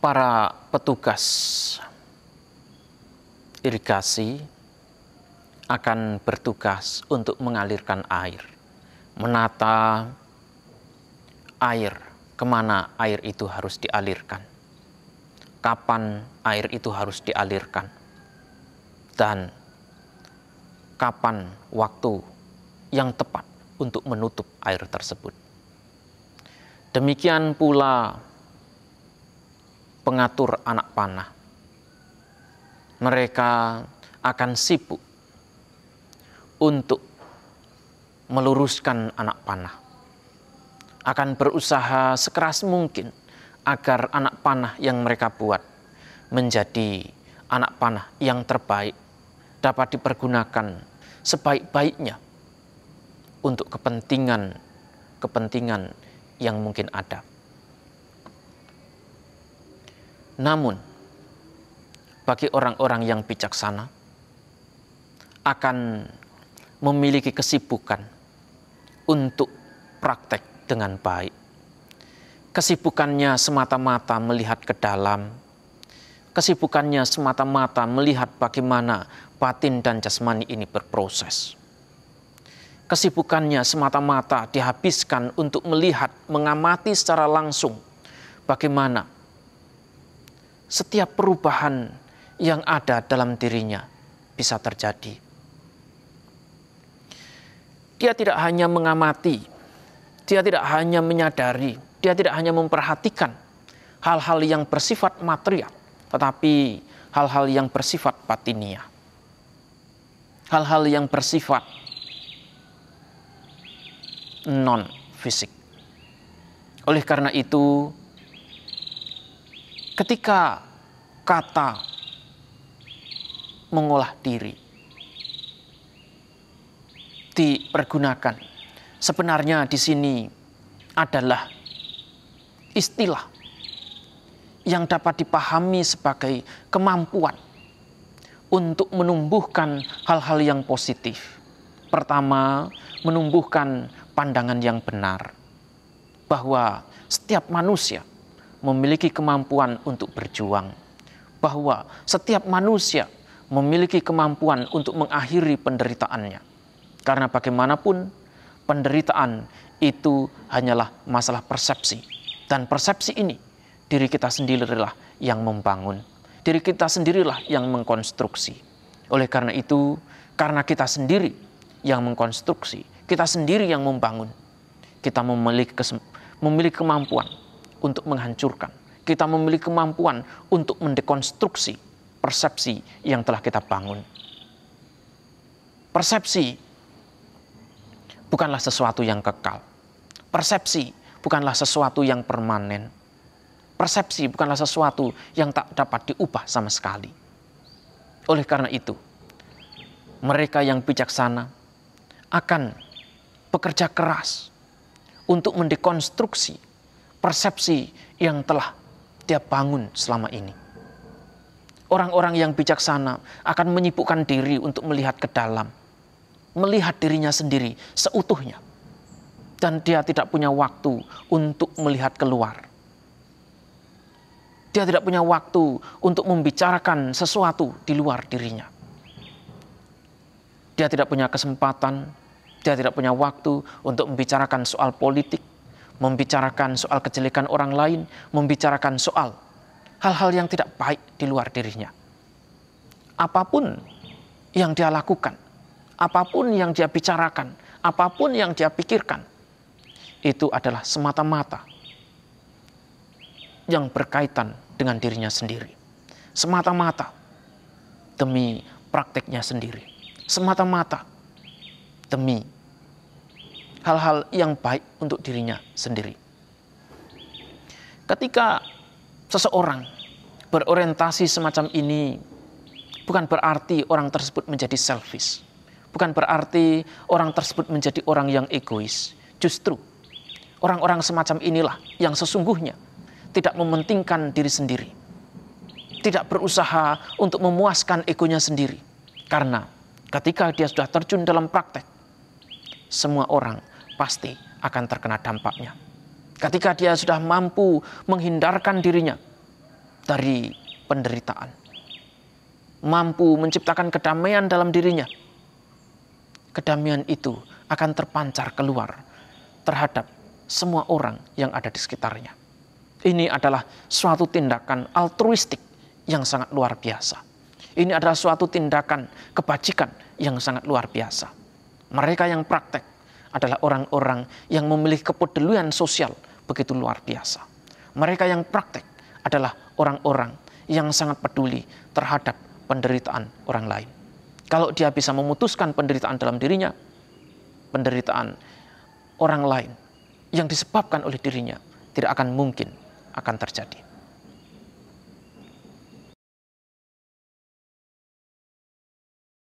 para petugas irigasi akan bertugas untuk mengalirkan air, menata air, kemana air itu harus dialirkan, kapan air itu harus dialirkan, dan kapan waktu yang tepat untuk menutup air tersebut. Demikian pula pengatur anak panah. Mereka akan sibuk untuk meluruskan anak panah, akan berusaha sekeras mungkin agar anak panah yang mereka buat menjadi anak panah yang terbaik, dapat dipergunakan sebaik-baiknya untuk kepentingan yang mungkin ada. Namun, bagi orang-orang yang bijaksana akan memiliki kesibukan untuk praktek dengan baik. Kesibukannya semata-mata melihat ke dalam, kesibukannya semata-mata melihat bagaimana batin dan jasmani ini berproses. Kesibukannya semata-mata dihabiskan untuk melihat, mengamati secara langsung bagaimana setiap perubahan yang ada dalam dirinya bisa terjadi. Dia tidak hanya mengamati, dia tidak hanya menyadari, dia tidak hanya memperhatikan hal-hal yang bersifat material, tetapi hal-hal yang bersifat batiniah. Hal-hal yang bersifat non-fisik. Oleh karena itu, ketika kata mengolah diri dipergunakan, sebenarnya di sini adalah istilah yang dapat dipahami sebagai kemampuan untuk menumbuhkan hal-hal yang positif. Pertama, menumbuhkan pandangan yang benar, bahwa setiap manusia memiliki kemampuan untuk berjuang, bahwa setiap manusia memiliki kemampuan untuk mengakhiri penderitaannya. Karena bagaimanapun penderitaan itu hanyalah masalah persepsi. Dan persepsi ini diri kita sendirilah yang membangun. Diri kita sendirilah yang mengkonstruksi. Oleh karena itu, karena kita sendiri yang mengkonstruksi, kita sendiri yang membangun, kita memiliki kemampuan untuk menghancurkan. Kita memiliki kemampuan untuk mendekonstruksi persepsi yang telah kita bangun. Persepsi bukanlah sesuatu yang kekal. Persepsi bukanlah sesuatu yang permanen. Persepsi bukanlah sesuatu yang tak dapat diubah sama sekali. Oleh karena itu, mereka yang bijaksana akan bekerja keras untuk mendekonstruksi persepsi yang telah dia bangun selama ini. Orang-orang yang bijaksana akan menyibukkan diri untuk melihat ke dalam, melihat dirinya sendiri seutuhnya. Dan dia tidak punya waktu untuk melihat keluar. Dia tidak punya waktu untuk membicarakan sesuatu di luar dirinya. Dia tidak punya kesempatan, dia tidak punya waktu untuk membicarakan soal politik, membicarakan soal kejelekan orang lain, membicarakan soal hal-hal yang tidak baik di luar dirinya. Apapun yang dia lakukan, apapun yang dia bicarakan, apapun yang dia pikirkan, itu adalah semata-mata yang berkaitan dengan dirinya sendiri. Semata-mata demi prakteknya sendiri. Semata-mata demi hal-hal yang baik untuk dirinya sendiri. Ketika seseorang berorientasi semacam ini, bukan berarti orang tersebut menjadi selfish. Bukan berarti orang tersebut menjadi orang yang egois. Justru orang-orang semacam inilah yang sesungguhnya tidak mementingkan diri sendiri. Tidak berusaha untuk memuaskan egonya sendiri. Karena ketika dia sudah terjun dalam praktek, semua orang pasti akan terkena dampaknya. Ketika dia sudah mampu menghindarkan dirinya dari penderitaan, mampu menciptakan kedamaian dalam dirinya, kedamaian itu akan terpancar keluar terhadap semua orang yang ada di sekitarnya. Ini adalah suatu tindakan altruistik yang sangat luar biasa. Ini adalah suatu tindakan kebajikan yang sangat luar biasa. Mereka yang praktek adalah orang-orang yang memiliki kepedulian sosial begitu luar biasa. Mereka yang praktek adalah orang-orang yang sangat peduli terhadap penderitaan orang lain. Kalau dia bisa memutuskan penderitaan dalam dirinya, penderitaan orang lain yang disebabkan oleh dirinya tidak akan mungkin akan terjadi.